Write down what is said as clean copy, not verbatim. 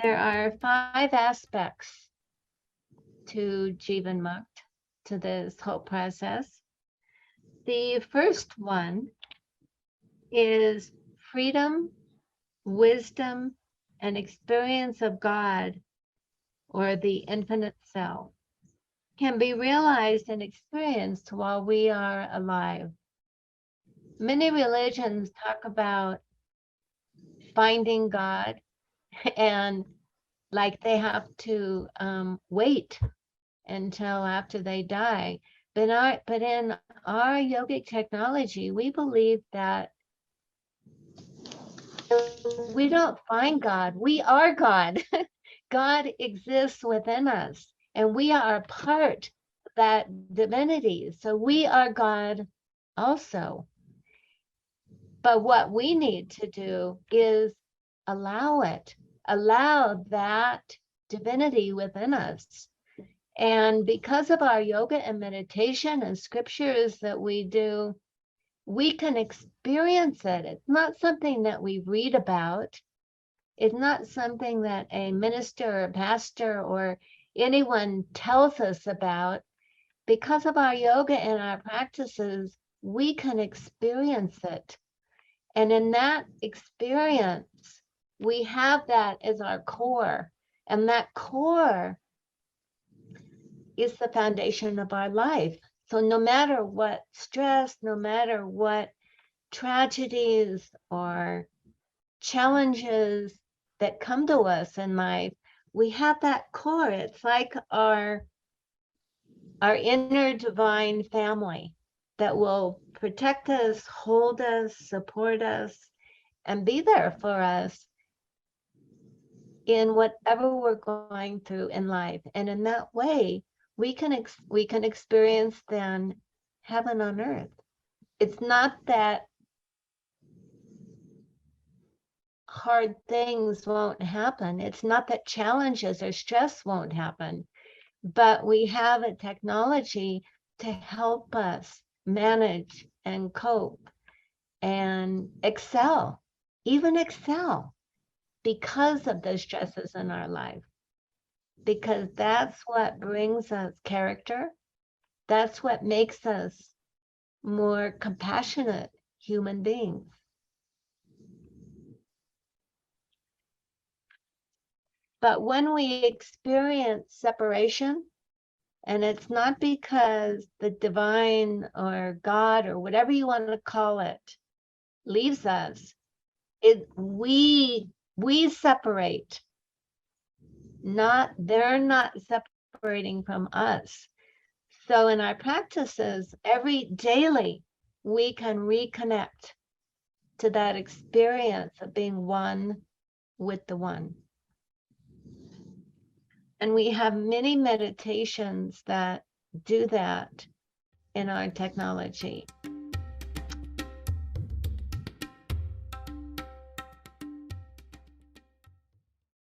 There are 5 aspects to Jivan Mukht, to this whole process. The first one is freedom, wisdom, and experience of God, or the infinite self, can be realized and experienced while we are alive. Many religions talk about finding God, and like they have to wait until after they die. But in our yogic technology, we believe that we don't find God, we are God. God exists within us, and we are part of that divinity. So we are God also. But what we need to do is allow it, allow that divinity within us. And because of our yoga and meditation and scriptures that we do, we can experience it. It's not something that we read about. It's not something that a minister or pastor or anyone tells us about. Because of our yoga and our practices, we can experience it. And in that experience, we have that as our core. And that core is the foundation of our life. So no matter what stress, no matter what tragedies or challenges that come to us in life, we have that core. It's like our inner divine family that will protect us, hold us, support us, and be there for us in whatever we're going through in life. And in that way, we can experience then heaven on earth. It's not that hard things won't happen. It's not that challenges or stress won't happen, but we have a technology to help us manage and cope and excel, even excel, because of the stresses in our life. Because that's what brings us character. That's what makes us more compassionate human beings. But when we experience separation, and it's not because the divine or God or whatever you want to call it leaves us, we separate. They're not separating from us. So in our practices, daily, we can reconnect to that experience of being one with the one. And we have many meditations that do that in our technology.